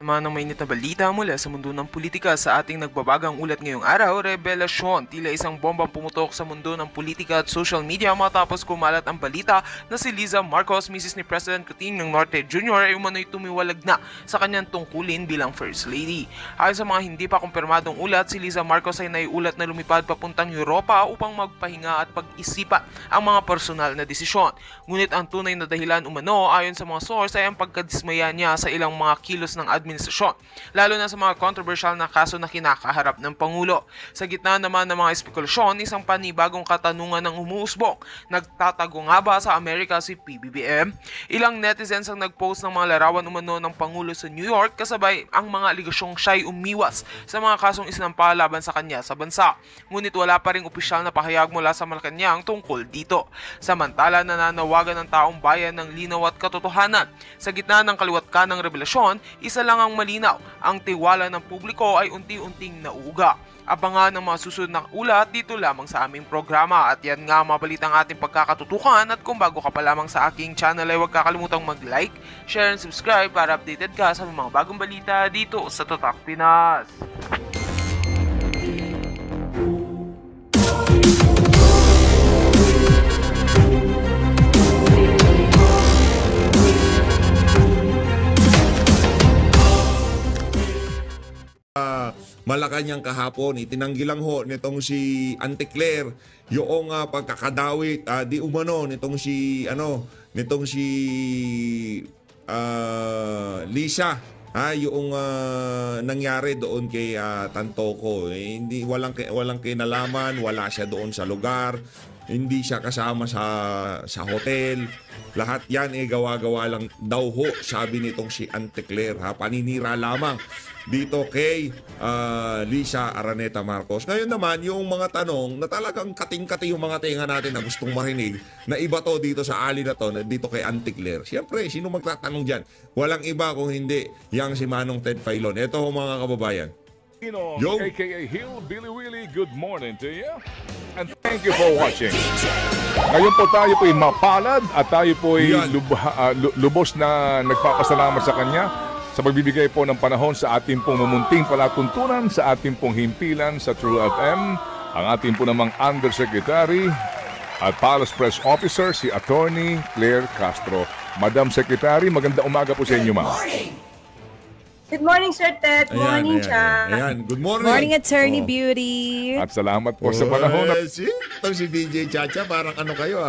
Mga ng mainit na balita mula sa mundo ng politika sa ating nagbabagang ulat ngayong araw, revelasyon, tila isang bombang pumutok sa mundo ng politika at social media matapos kumalat ang balita na si Liza Marcos, Mrs. ni President Kuting ng Norte Jr. ay umano'y tumiwalag na sa kanyang tungkulin bilang First Lady. Ayon sa mga hindi pa kumpirmadong ulat, si Liza Marcos ay naiulat na lumipad papuntang Europa upang magpahinga at pag-isipan ang mga personal na desisyon. Ngunit ang tunay na dahilan umano ayon sa mga source ay ang pagkadismaya niya sa ilang mga kilos ng administrasyon, lalo na sa mga controversial na kaso na kinakaharap ng Pangulo. Sa gitna naman ng mga espekulasyon, isang panibagong katanungan ng umuusbong. Nagtatago nga ba sa Amerika si PBBM? Ilang netizens ang nagpost ng mga larawan umano ng Pangulo sa New York kasabay ang mga aligasyong siya'y umiwas sa mga kasong isinampa laban sa kanya sa bansa. Ngunit wala pa ring opisyal na pahayag mula sa Malacanang tungkol dito. Samantala, nananawagan ng taong bayan ng linaw at katotohanan. Sa gitna ng kaliwat ng revelasyon, isa lang ang malinaw, ang tiwala ng publiko ay unti-unting nauuga. Abangan ang mga susunod na ulat dito lamang sa aming programa. At yan nga mabalitang ating pagkakatutukan, at kung bago ka pa lamang sa aking channel ay huwag kakalimutang mag-like, share and subscribe para updated ka sa mga bagong balita dito sa Tatak Pinas. Malacanang kahapon, itinanggi lang ho nitong si Auntie Claire yung pagkakadawit di umano nitong si Lisa, yung nangyari doon kay Tantoco. Hindi walang kinalaman, wala siya doon sa lugar, hindi siya kasama sa hotel. Lahat yan gawa-gawa lang daw ho, sabi nitong si Auntie Claire, paninira lamang dito kay Lisa Araneta Marcos. Ngayon naman, yung mga tanong na talagang kating-kati yung mga tenga natin na gustong marinig, na iba to dito sa ali na to, dito kay Auntie Claire. Siyempre, sino magtatanong dyan? Walang iba kung hindi yang si Manong Ted Filon. Ito ho mga kababayan. Yo, aka Hill Billy Willie, good morning to you. And thank you for watching. Ngayon po tayo po'y mapalad at tayo po'y lubos na nagpapasalamat sa Kanya sa pagbibigay po ng panahon sa ating pong mamunting palatuntunan, sa ating pong himpilan sa True FM, ang ating po namang Undersecretary at Palace Press Officer, si Attorney Claire Castro. Madam Secretary, maganda umaga po sa inyo, ma'am. Good morning, Sir Ted. Good morning, Cha. Good morning. Morning, Attorney Beauty. At salamat po sa panahon. Si DJ Chacha, parang ano kayo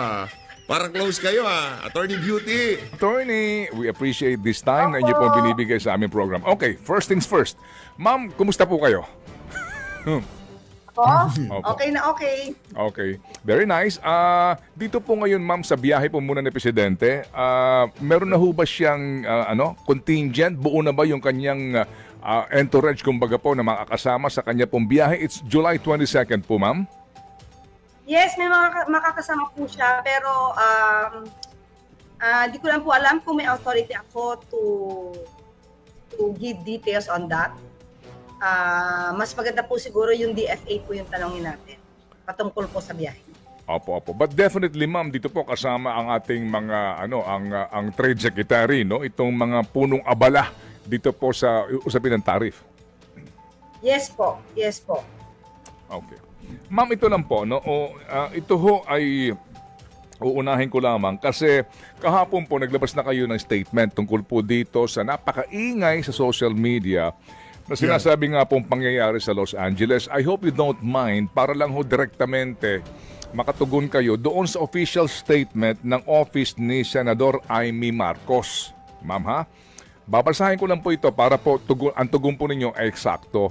Parang close kayo Attorney Beauty. Attorney, we appreciate this time na inyo po binibigay sa aming program. Okay, first things first. Ma'am, kumusta po kayo? Okay na okay. Okay, very nice. Dito po ngayon, ma'am, sa biyahe po muna ni Presidente, meron na ho ba siyang contingent? Buo na ba yung kanyang entourage, kumbaga po, na makakasama sa kanya pong biyahe? It's July 22nd po, ma'am. Yes, may makakasama po siya, pero di ko lang po alam kung may authority ako to give details on that. Mas maganda po siguro yung DFA po yung tanongin natin patungkol po sa biyahe. Opo. But definitely, ma'am, dito po kasama ang ating mga ang Trade Secretary, no? Itong mga punong abala dito po sa usapin ng tariff. Yes po. Okay. Ma'am, ito lang po, no? Ito ho ay uunahin ko lamang kasi kahapon po naglabas na kayo ng statement tungkol po dito sa napakaingay sa social media na sinasabi nga pong pangyayari sa Los Angeles. I hope you don't mind para lang ho direktamente makatugon kayo doon sa official statement ng office ni Senador Amy Marcos. Ma'am, ha? Babasahin ko lang po ito para po ang tugon po ninyo ay eksakto.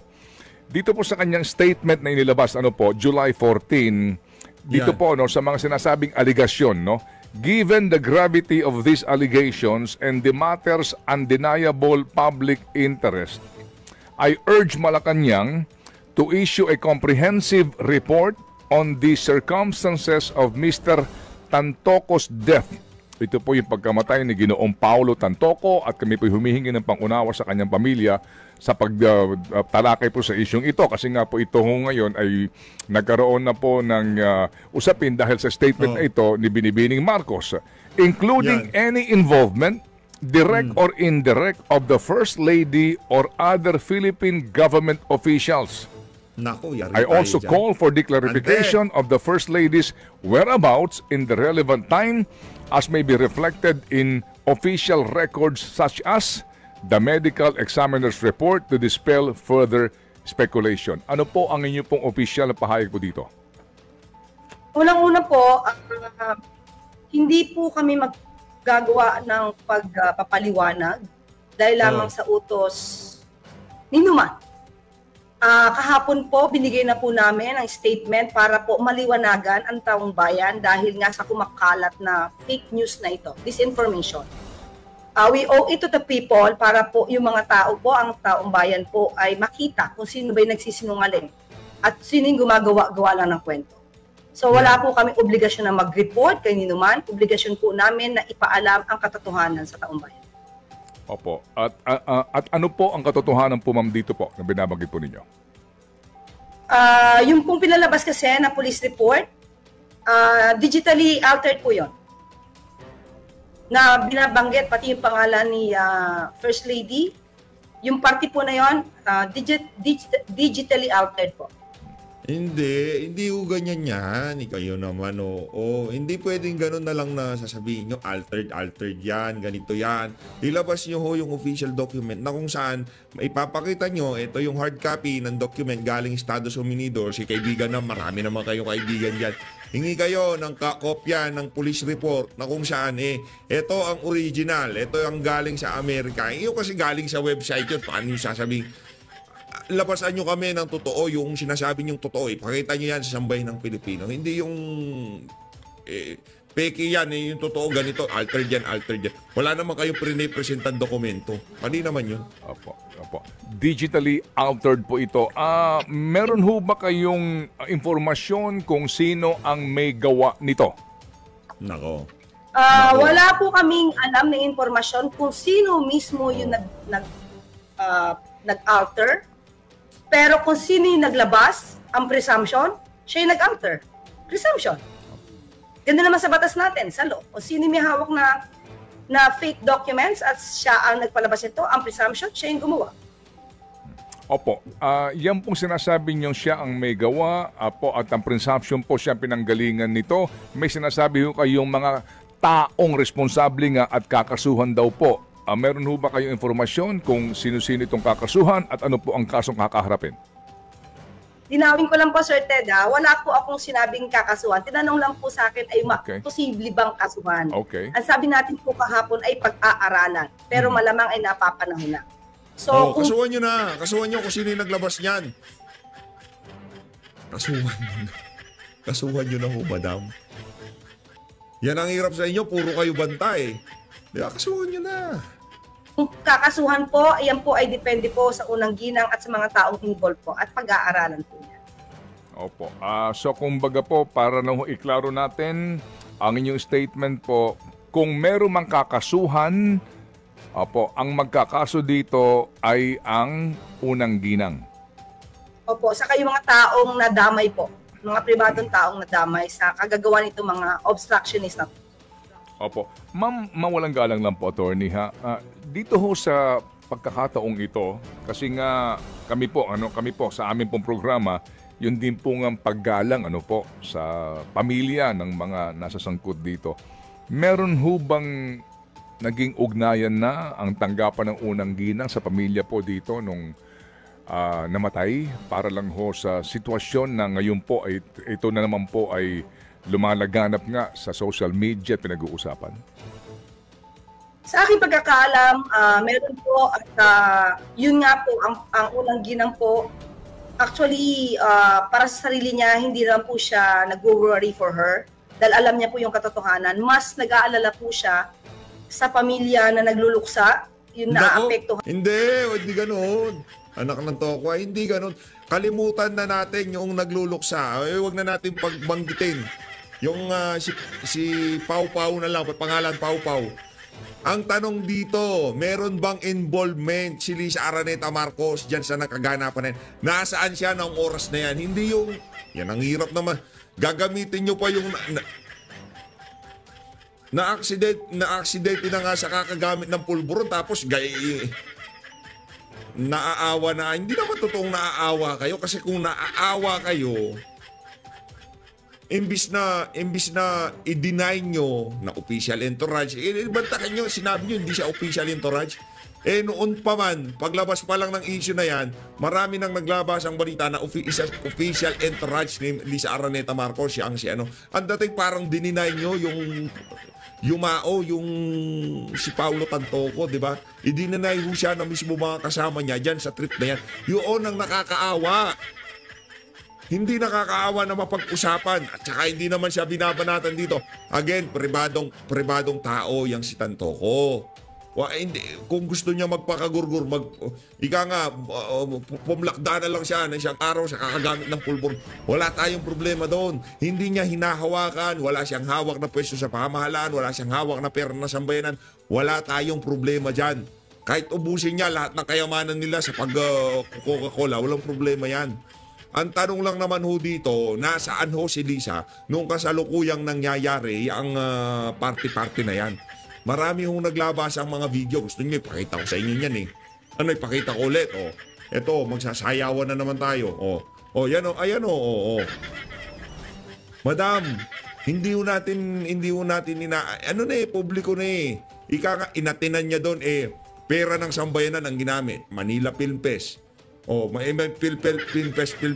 Dito po sa kanyang statement na inilabas, July 14, dito po sa mga sinasabing aligasyon, given the gravity of these allegations and the matter's undeniable public interest, I urge Malacanang to issue a comprehensive report on the circumstances of Mr. Tantoco's death. Ito po yung pagkamatay ni Ginoong Paulo Tantoco at kami po humihingi ng pangunawa sa kanyang pamilya sa pagtalakay po sa isyong ito kasi nga po ito ngayon ay nagkaroon na po ng usapin dahil sa statement na ito ni Binibining Marcos, including any involvement direct or indirect, of the First Lady or other Philippine government officials. Naku, yari I tayo also dyan. call for the clarification of the First Lady's whereabouts in the relevant time as may be reflected in official records such as the medical examiner's report to dispel further speculation. Ano po ang inyo pong official na pahayag po dito? Unang-una po, hindi po kami maggagawa ng pagpapaliwanag dahil lamang sa utos ni Numan. Kahapon po, binigay na po namin ang statement para po maliwanagan ang taong bayan dahil nga sa kumakalat na fake news na ito, disinformation. We owe it to the people para po yung mga tao po, ang taong bayan po ay makita kung sino ba yung nagsisinungaling at sino yung gumagawa-gawa lang ng kwento. So wala po kami obligasyon na mag-report kay Numan, obligasyon po namin na ipaalam ang katotohanan sa taong bayan. Opo. At ano po ang katotohanan po, ma'am, dito po na binabanggit po ninyo? Yung pong pinalabas kasi na police report, digitally altered po yon. Na binabanggit pati yung pangalan ni First Lady, yung party po na yon, digitally altered po. Hindi ho ganyan yan. Kayo naman, hindi pwedeng ganun na lang na sasabihin nyo, altered yan, ganito yan. Ilabas nyo ho yung official document na kung saan ipapakita nyo, ito yung hard copy ng document galing Estados Unidos, si kaibigan na, marami naman kayong kaibigan dyan. Hingi kayo ng kopya ng police report na kung saan, ito ang original, ito ang galing sa Amerika. Iyo kasi galing sa website yun, paano yung sasabihin? Labasan nyo kami ng totoo, yung sinasabi nyong totoo. Ipakita nyo yan sa sambahin ng Pilipino. Hindi yung peke yan, yung totoo ganito, altered yan. Wala naman kayong pre-presentan dokumento. Pali naman yun. Opo. Digitally altered po ito. Meron ho ba kayong informasyon kung sino ang may gawa nito? Nako. Wala po kaming alam na informasyon kung sino mismo yung nag-alter. Pero kung sino yung naglabas, ang presumption, siya yung nag-alter. Presumption. Ganda naman sa batas natin, sa law. Kung sino may hawak na fake documents at siya ang nagpalabas nito, ang presumption, siya yung gumawa. Opo. Yan pong sinasabi niyo siya ang may gawa po at ang presumption po siya pinanggalingan nito. May sinasabi ho kayong mga taong responsable nga at kakasuhan daw po. Meron ho ba kayong informasyon kung sino-sino itong kakasuhan at ano po ang kasong kakaharapin? Dinawin ko lang po, Sir Ted, wala po akong sinabing kakasuhan. Tinanong lang po sa akin ay posible bang kasuhan. Okay. Ang sabi natin po kahapon ay pag-aaralan, pero malamang ay napapanahon na. So, Kasuhan nyo na. Kasuhan nyo kung sino yung naglabas niyan. Kasuhan nyo na ho, madam. Yan ang hirap sa inyo, puro kayo bantay. Di ba, kasuhan nyo na. Kung kakasuhan po, ayan po ay depende po sa unang ginang at sa mga taong involved po at pag-aaralan po yan. Opo. So kumbaga po, para na iklaro natin ang inyong statement po, kung meron mang kakasuhan, opo, ang magkakaso dito ay ang unang ginang. Opo, saka yung mga taong nadamay po, mga pribadong taong nadamay sa kagagawa nito mga obstructionist na po. Opo. Ma'am, mawalang galang lang po, attorney, ha. Dito ho sa pagkakataong ito, kasi nga kami po sa aming pong programa, yun din po ng paggalang sa pamilya ng mga nasasangkot dito. Meron ho bang naging ugnayan na ang tanggapan ng unang ginang sa pamilya po dito nung namatay para lang ho sa sitwasyon na ngayon po ay ito na naman po ay lumalaganap nga sa social media at pinag-uusapan? Sa aking pagkakaalam, meron po at yun nga po, ang unang ginang po, actually, para sa sarili niya, hindi lang po siya nag-worry for her dahil alam niya po yung katotohanan. Mas nag-aalala po siya sa pamilya na nagluluksa, yun na-apekto. Hindi ganoon. Anak ng toko, hindi ganoon. Kalimutan na natin yung nagluluksa. Huwag na natin pagbanggitin. Yung si Pau Pau na lang, pangalan Pau Pau. Ang tanong dito, meron bang involvement si Liza Araneta Marcos dyan sa nakaganapan na yan? Nasaan siya ng oras na yan? Hindi yung, yan ang hirap naman. Gagamitin nyo pa yung, Na-aksidente na nga sa kakagamit ng pulburon tapos naaawa na. Hindi naman totoong naaawa kayo kasi kung naaawa kayo, imbis na i-deny nyo na official entourage, bantakan nyo, sinabi nyo hindi siya official entourage. Noon pa man, paglabas pa lang ng issue na yan, marami nang naglabas ang balita na official entourage ni Liza Araneta Marcos, siya ang si ano. Ang dating parang dininay nyo yung si Paulo Tantoco, di ba? I-deny ho siya na mismo mga kasama niya dyan sa trip na yan. Yun ang nakakaawa. Hindi nakakaawa na mapag-usapan at saka hindi naman siya binabanatan dito. Again, pribadong tao yang si Tantoco. Hindi, kung gusto niya magpakagurgur, pumlakda na lang siya na siyang araw sa kakagamit ng pulbur. Wala tayong problema doon. Hindi niya hinahawakan, wala siyang hawak na pwesto sa pamahalaan, wala siyang hawak na pera na sambayanan. Wala tayong problema dyan. Kahit ubusin niya lahat ng kayamanan nila sa pag-Coca-Cola, walang problema yan. Ang tanong lang naman ho dito, nasaan ho si Liza nung kasalukuyang nangyayari ang party-party na yan. Marami hong naglabas ang mga video. Gusto niyo, ipakita ko sa inyo yan eh. Ipakita ko ulit. Eto, magsasayawan na naman tayo. Yan ayan Madam, hindi ho natin publiko na eh. Inatinan niya doon pera ng sambayanan ang ginamit. Manila Film Fest. May Film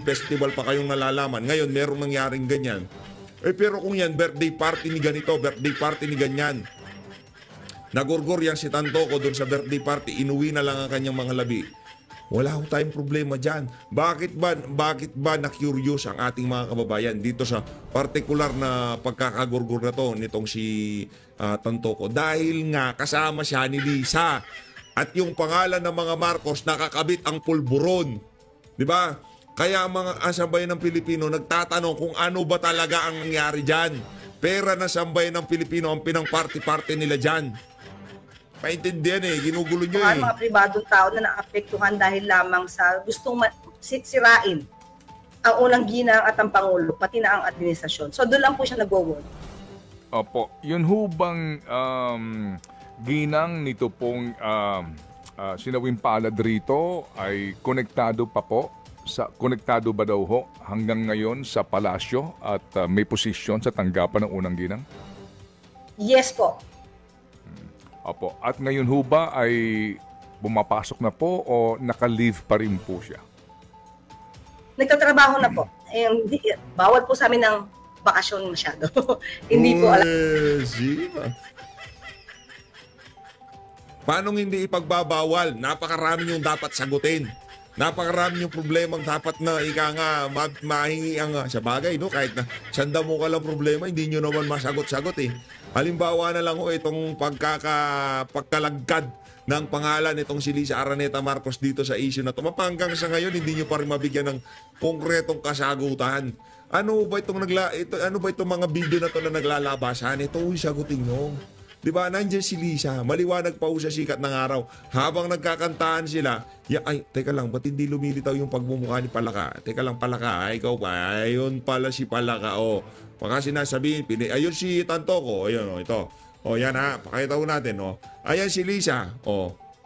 Festival pa kayong nalalaman. Ngayon, merong nangyaring ganyan. Pero kung yan, birthday party ni ganito, birthday party ni ganyan. Nagurgur yan si Tantoco doon sa birthday party, inuwi na lang ang kanyang mga labi. Wala akong tayong problema dyan. Bakit ba na-curious ang ating mga kababayan dito sa partikular na pagkakagurgur na to nitong si Tantoco? Dahil nga kasama siya ni Liza at yung pangalan ng mga Marcos nakakabit ang pulburon. Di ba? Kaya ang mga sambayan ng Pilipino nagtatanong kung ano ba talaga ang nangyari dyan. Pera na sambayan ng Pilipino ang pinang-party-party nila dyan. Paintindihan ginugulo nyo Ang mga pribadong tao na naapektuhan dahil lamang sa gustong sirain ang unang ginang at ang Pangulo, pati na ang administrasyon. So doon lang po siya nag-work. Opo, yun ho bang ginang nito pong sinawing palad rito ay konektado pa po? Konektado ba daw ho hanggang ngayon sa palasyo at may posisyon sa tanggapan ng unang ginang? Yes po. Opo. At ngayon ho ba ay bumapasok na po o naka-leave pa rin po siya? Nagtatrabaho na po. Bawal po sa amin ng bakasyon masyado. Hindi po alam. Paano hindi ipagbabawal? Napakarami yung dapat sagutin. Napakarami yung problemang dapat na mahingi ang sa bagay, no? Kahit na sanda mo ka lang problema, hindi nyo naman masagot-sagot eh. Halimbawa na lang itong pagkalagkad ng pangalan itong si Liza Araneta Marcos dito sa issue na ito. Mapanggang sa ngayon, hindi nyo pa rin mabigyan ng konkretong kasagutan. Ano ba itong mga video na ito na naglalabasan? Ito yung sagutin nyo. Diba, nandiyan si Liza, maliwanag pa sa sikat ng araw. Habang nagkakantaan sila, teka lang, ba't hindi lumilitaw yung pagmumukha ni Palaka? Teka lang, Palaka, ikaw pa, ayun pala si Palaka, Baka sinasabihin, ayun si Tantoco, ayun, ito. Yan ha, pakita ko natin, Ayan si Liza,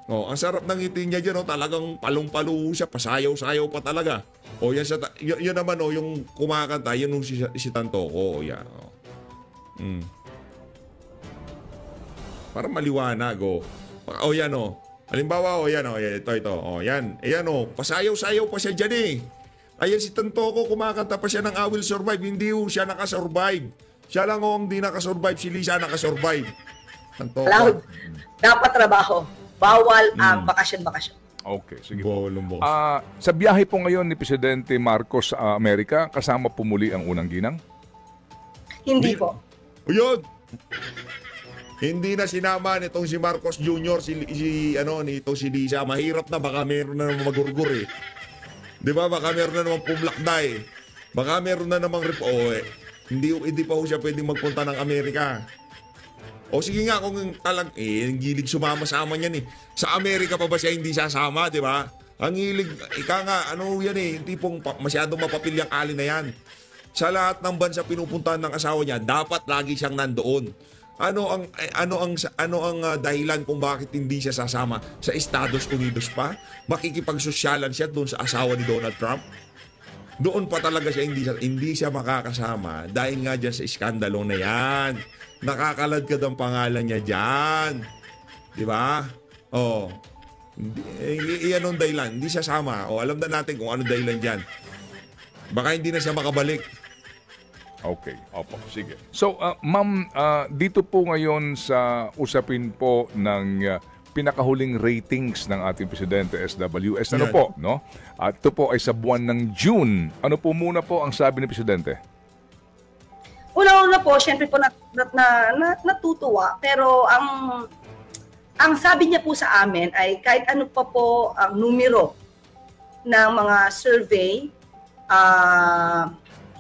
ang sarap ng ngiti niya dyan, talagang palong-palo siya, pasayaw-sayaw pa talaga. Yan naman, yung kumakanta, yun si Tantoco, yan, para maliwanag, yan, halimbawa, yan, ito, yan, ayan, pasayaw-sayaw pa siya dyan eh. Ayan si Tantoco, kumakanta pa siya ng I Will Survive, hindi siya nakasurvive. Siya lang ang hindi nakasurvive, si Liza nakasurvive. Tantoco. Dapat trabaho. Bawal ang bakasyon-bakasyon. Okay, sige po. Sa biyahe po ngayon ni Presidente Marcos sa Amerika, kasama po muli ang unang ginang? Hindi po. Yun! Hindi na sinama nitong si Marcos Jr., nitong si Liza. Mahirap na, baka meron na naman magurgur eh. Di ba? Baka meron na naman pumlakda eh. Baka meron na namang hindi pa ho siya pwedeng magpunta ng Amerika. Sige nga, kung ang gilig sumama-sama niyan eh. Sa Amerika pa ba siya hindi sasama, di ba? Ang hilig, yan eh, yung tipong masyadong mapapilyang ali na yan. Sa lahat ng bansa pinupuntahan ng asawa niya, dapat lagi siyang nandoon. Ano ang dahilan kung bakit hindi siya sasama sa Estados Unidos pa? Makikipagsosyalan siya doon sa asawa ni Donald Trump? Doon pa talaga siya hindi siya makakasama dahil nga diyan sa iskandalo na yan. Nakakaladkad ang pangalan niya diyan. 'Di ba? Oh. Iyan ang dahilan, hindi siya sama. O alam na natin kung ano dahilan diyan. Baka hindi na siya makabalik. Okay, opo, sige. So, ma'am, dito po ngayon sa usapin po ng pinakahuling ratings ng ating Presidente SWS. Ano Yan. po, no? At ito po ay sa buwan ng June. Ano po muna po ang sabi ni Presidente? Una-una po, syempre po natutuwa, pero ang sabi niya po sa amin ay kahit ano pa po ang numero ng mga survey,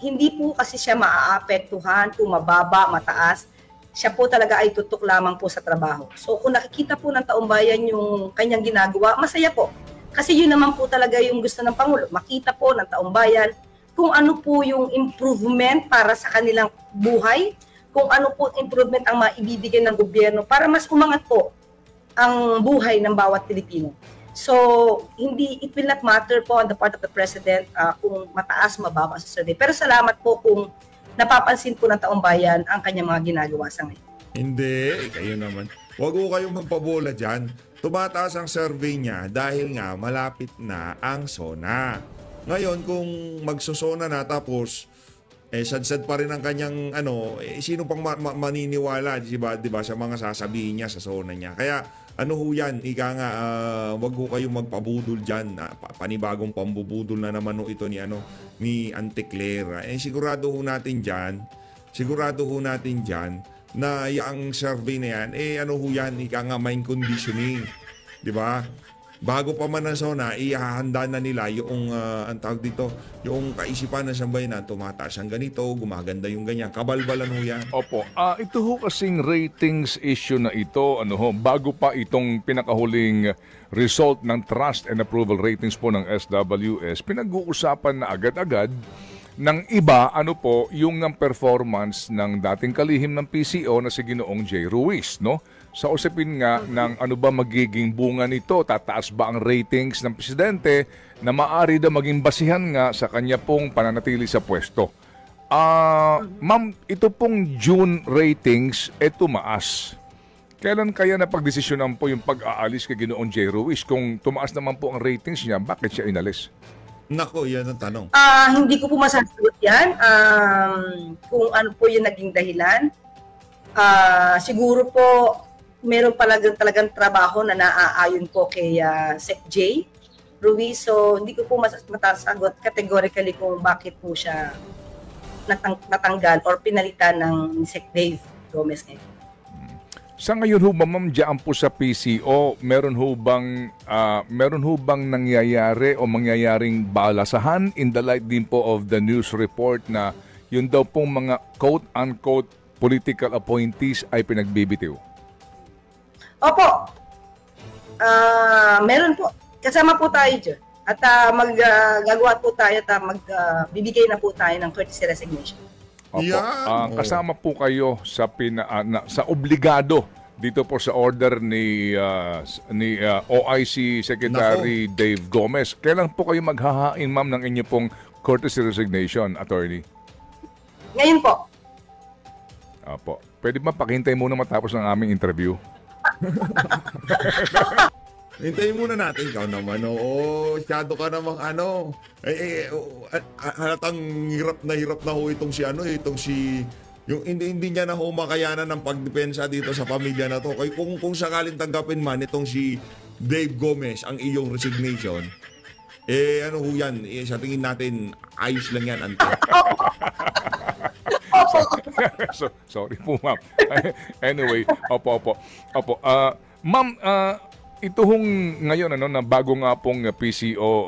hindi po kasi siya maaapektuhan kung mababa, mataas. Siya po talaga ay tutok lamang po sa trabaho. So kung nakikita po ng taong bayan yung kanyang ginagawa, masaya po. Kasi yun naman po talaga yung gusto ng Pangulo. Makita po ng taong bayan kung ano po yung improvement para sa kanilang buhay, kung ano po improvement ang maibibigay ng gobyerno para mas umangat po ang buhay ng bawat Pilipino. So, it will not matter po on the part of the President kung mataas, mababa sa survey. Pero salamat po kung napapansin po ng taong bayan ang kanyang mga ginagawa sa ngayon. Hindi, kayo naman. Huwag ko kayong magpabola dyan. Tumataas ang survey niya dahil nga malapit na ang SONA. Ngayon, kung magsusona na tapos sad-sad pa rin ang kanyang sino pang maniniwala, diba, sa mga sasabihin niya sa SONA niya. Kaya ano ho yan, wag ho kayong magpabudol dyan. Panibagong pambubudol na naman ho ito ni Auntie Claire. Sigurado ho natin dyan na yung survey na yan, mind conditioning. Di ba? Bago pa man ang SONA, ihahanda na nila yung, ang tawag dito, yung kaisipan ng sambayanan, tumataas ang ganito, gumaganda yung ganyan. Kabalbalan ho yan. Opo. Ito ho kasing ratings issue na ito, bago pa itong pinakahuling result ng Trust and Approval Ratings po ng SWS, pinag-uusapan na agad-agad ng iba, yung ng performance ng dating kalihim ng PCO na si Ginoong J. Ruiz, no? Sa usapin nga ng ano ba magiging bunga nito, tataas ba ang ratings ng Presidente na maaari daw maging basihan nga sa kanya pong pananatili sa pwesto. Ma'am, ito pong June ratings, tumaas. Kailan kaya napagdesisyonan po yung pag-aalis kay Ginoong J. Ruiz? Kung tumaas naman po ang ratings niya, bakit siya inalis? Nako, yan ang tanong. Hindi ko po masasagot yan kung ano po yung naging dahilan. Siguro po, meron talagang trabaho na naaayon po kay Sec J. Ruiz. So, hindi ko po matasagot categorically kung bakit po siya natanggal or pinalitan ng Sec Dave Gomez ngayon. Sa ngayon ho ba, ma'am, diyan po sa PCO, meron ho bang nangyayari o mangyayaring balasahan in the light din po of the news report na yun daw pong mga quote-unquote political appointees ay pinagbibitiw? Opo. Meron po. Kasama po tayo dyan. At maggagawa po tayo at magbibigay na po tayo ng courtesy resignation. Opo. Yan. Kasama po kayo sa sa obligado dito po sa order ni OIC Secretary Dave Gomez. Kailan po kayo maghahain, ma'am, ng inyo pong courtesy resignation, attorney? Ngayon po. Opo. Pwede ba pakihintay muna matapos ng aming interview? Hintayin muna natin. Ikaw naman, masyado ka namang halatang hirap na ho itong yung hindi niya na ho makayanan ng pagdepensa dito sa pamilya na to. Kaya kung sakaling tanggapin man itong si Dave Gomez ang iyong resignation, ho yan, sa tingin natin, ayos lang yan, Ante. Sorry po, ma'am. Anyway, opo. Ma'am, ito hong ngayon na bago nga pong PCO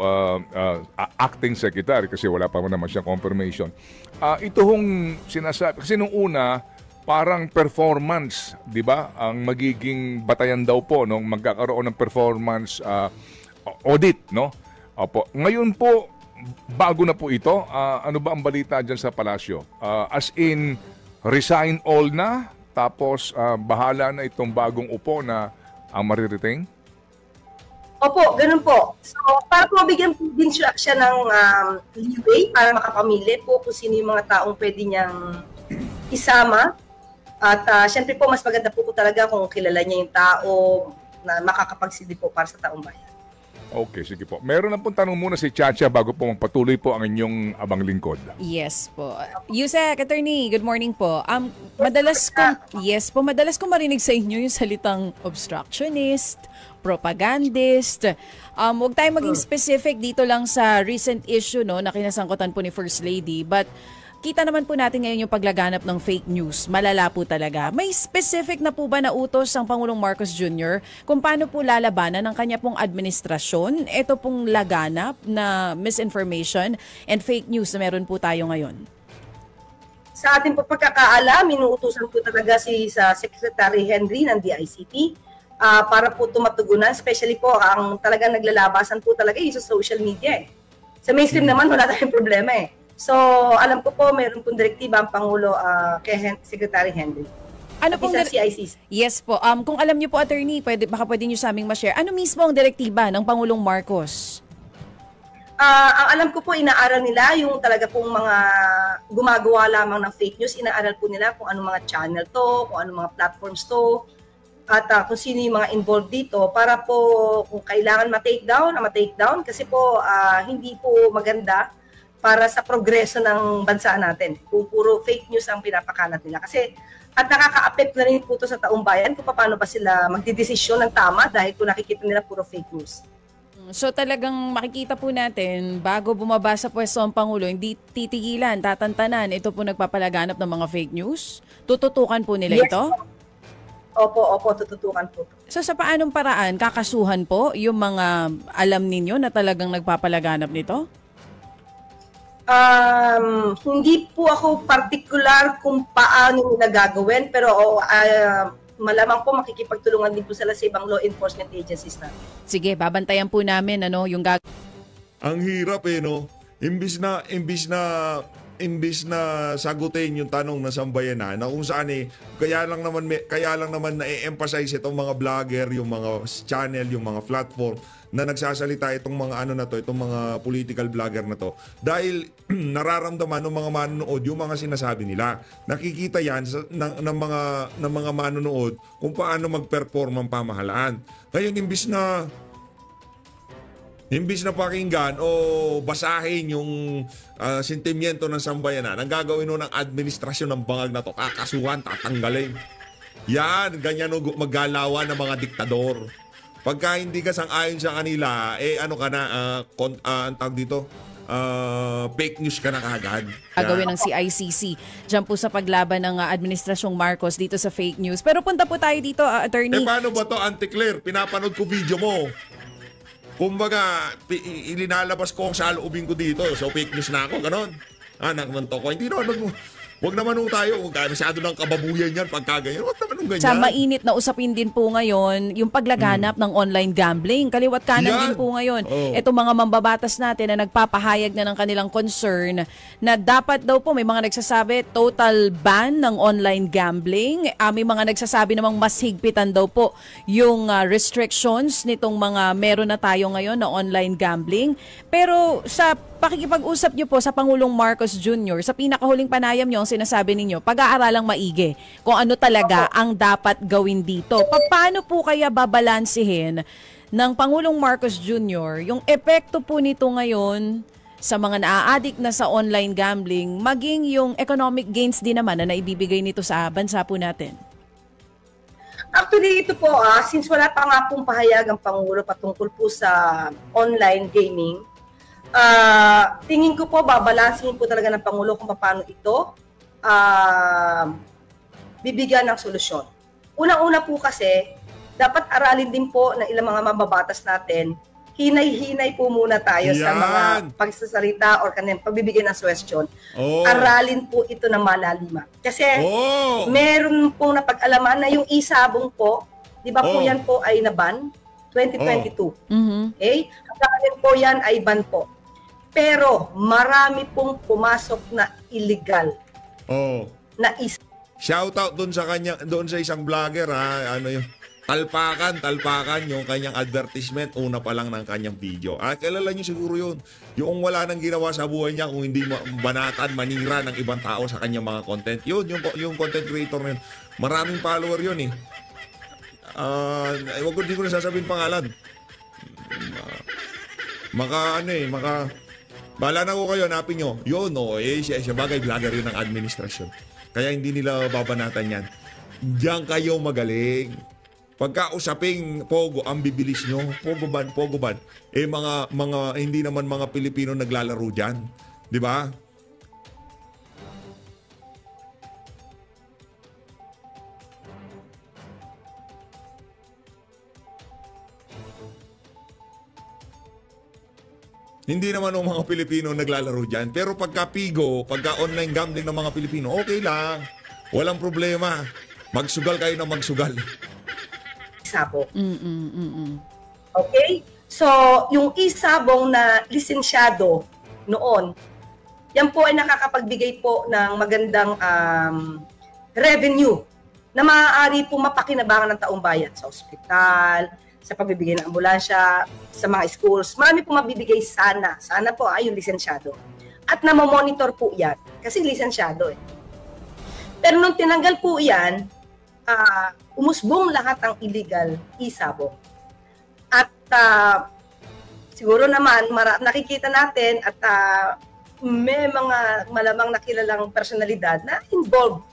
acting secretary kasi wala pa naman siyang confirmation. Ito hong sinasabi kasi nung una parang performance, 'di ba? Ang magiging batayan daw po nung magkakaroon ng performance audit, no? Opo. Ngayon po bago na po ito, ano ba ang balita diyan sa palasyo? As in resign all na tapos bahala na itong bagong upo na ang maririting? Opo, ganun po. So, para po bigyan po din siya ng leeway para makapamili po kung sino yung mga taong pwede niyang isama. At syempre po, mas maganda po talaga kung kilala niya yung tao na makakapagsilbi po para sa taong bayan. Okay, sige po. Meron na pong tanong muna si Chacha bago po magpatuloy po ang inyong abang lingkod. Yes po. Yusek, attorney, good morning po. Madalas kong marinig sa inyo yung salitang obstructionist, propagandist. Huwag tayong maging specific dito lang sa recent issue no, na kinasangkutan po ni First Lady. But kita naman po natin ngayon yung paglaganap ng fake news. Malala po talaga. May specific na po ba na utos ang Pangulong Marcos Jr. kung paano po lalabanan ng kanya pong administrasyon? Ito pong laganap na misinformation and fake news na meron po tayo ngayon. Sa ating po pagkakaalam, inuutusan po talaga sa Secretary Henry ng DICT para po tumatugunan. Especially po, ang talagang naglalabasan po talaga yung sa social media. Sa mainstream naman, wala tayong problema eh. So, alam ko po, mayroon pong direktiba ang Pangulo kay Secretary Henry. Ano pong CICC? Yes po. Kung alam niyo po, attorney, baka pwede niyo sa aming ma-share. Ano mismo ang direktiba ng Pangulong Marcos? Ang alam ko po, inaaral nila yung talaga pong mga gumagawa lamang ng fake news. Inaaral po nila kung anong mga channel to, kung anong mga platforms to, at kung sino yung mga involved dito para po kung kailangan ma-take down kasi po hindi po maganda para sa progreso ng bansa natin. Kung puro fake news ang pinapakalat nila. Kasi, at nakaka-affect na rin po ito sa taong bayan kung paano ba sila magdidesisyon ng tama dahil kung nakikita nila puro fake news. So talagang makikita po natin, bago bumaba sa pwesto ang Pangulo, hindi titigilan, tatantanan, ito po nagpapalaganap ng mga fake news? Tututukan po nila ito? Opo, tututukan po. So sa paanong paraan, kakasuhan po yung mga alam ninyo na talagang nagpapalaganap nito? Hindi po ako particular kung paano nila gagawin, pero malamang po makikipagtulungan din po sila sa ibang law enforcement agencies na. Sige, babantayan po namin yung Ang hirap no. Imbis na sagutin yung tanong ng sambayanan na kung saan kaya lang naman na-emphasize itong mga vlogger, yung mga channel, yung mga platform na nagsasalita itong mga itong mga political vlogger na to dahil nararamdaman ng mga manonood yung mga sinasabi nila. Nakikita yan ng mga manonood kung paano mag-perform ang pamahalaan. Ngayon imbis na pakinggan o basahin yung sentimiento ng sambayanan, ang gagawin nun ng administrasyon ng bangag na to, kakasuhan, tatanggalin. Yan, ganyan maggalawan ng mga diktador. Pagka hindi ka sang-ayon sa kanila, ang tawag dito, fake news ka na kagad. Gagawin ng CICC dyan po sa paglaban ng administrasyong Marcos dito sa fake news. Pero punta po tayo dito, attorney. Paano ba to, Auntie Claire? Pinapanood ko video mo. Kumbaga, ilinalabas ko ang saloobin ko dito. So, fake news na ako, ganon. Nakmanto ko. Hindi naman, wag naman tayo. Huwag masyado ng kababuyan yan pagka ganyan. Huwag naman ganyan. Sa mainit na usapin din po ngayon, yung paglaganap ng online gambling. Kaliwat kanan din po ngayon. Itong mga mambabatas natin na nagpapahayag na ng kanilang concern na dapat daw po, may mga nagsasabi, total ban ng online gambling. May mga nagsasabi namang mas higpitan daw po yung restrictions nitong mga meron na tayo ngayon na online gambling. Pero sa pakikipag-usap niyo po sa Pangulong Marcos Jr., sa pinakahuling panayam niyo, ang sinasabi ninyo, pag-aaralang maigi kung ano talaga ang dapat gawin dito. Paano po kaya babalansihin ng Pangulong Marcos Jr. yung epekto po nito ngayon sa mga naa-addict na sa online gambling, maging yung economic gains din naman na naibibigay nito sa bansa po natin? Actually, ito po, since wala pa nga pong pahayag ang Pangulo patungkol po sa online gaming, tingin ko po, babalansin po talaga ng Pangulo kung paano ito bibigyan ng solusyon. Unang-una po kasi, dapat aralin din po ng ilang mga mababatas natin, hinay-hinay po muna tayo sa mga pagsasalita or pagbibigay ng suggestion. Aralin po ito ng malalima. Kasi meron pong napag-alaman na yung isabong po, di ba po yan po ay naban? 2022. Okay? Hanggang po yan ay ban po. Pero marami pong pumasok na illegal. Na Shoutout doon sa kanya, doon sa isang vlogger ha, ano yung talpakan yung kanyang advertisement una pa lang ng kanyang video. Kilala niyo siguro yun. Yung wala nang ginawa sa buhay niya kung hindi banatan, manira ng ibang tao sa kanyang mga content. Yun, yung content creator na yun. Maraming follower yun eh. Wag ko, di ko na sasabihin pangalan. Bahala na ko kayo, hanapin nyo. Yun, siya bagay vlogger yun ng administrasyon. Kaya hindi nila babanatan yan. Diyan kayo magaling. Pagka usaping Pogo, ang bibilis nyo. Pogo ban. Mga hindi naman mga Pilipino naglalaro dyan. Di ba? Hindi naman ang mga Pilipino naglalaro dyan. Pero pagka Pigo, pagka online gambling ng mga Pilipino, okay lang. Walang problema. Magsugal kayo na magsugal. Sabong. Okay? So, yung isabong na lisensyado noon, yan po ay nakakapagbigay po ng magandang revenue na maaari po mapakinabangan ng taong bayan sa ospital, sa pagbibigay ng ambulansya, sa mga schools. Marami po mabibigay sana. Sana po ay yung lisensyado. At namomonitor po yan. Kasi lisensyado eh. Pero nung tinanggal po yan, umusbong lahat ang illegal isabong. At siguro naman nakikita natin at may mga malamang nakilalang personalidad na involved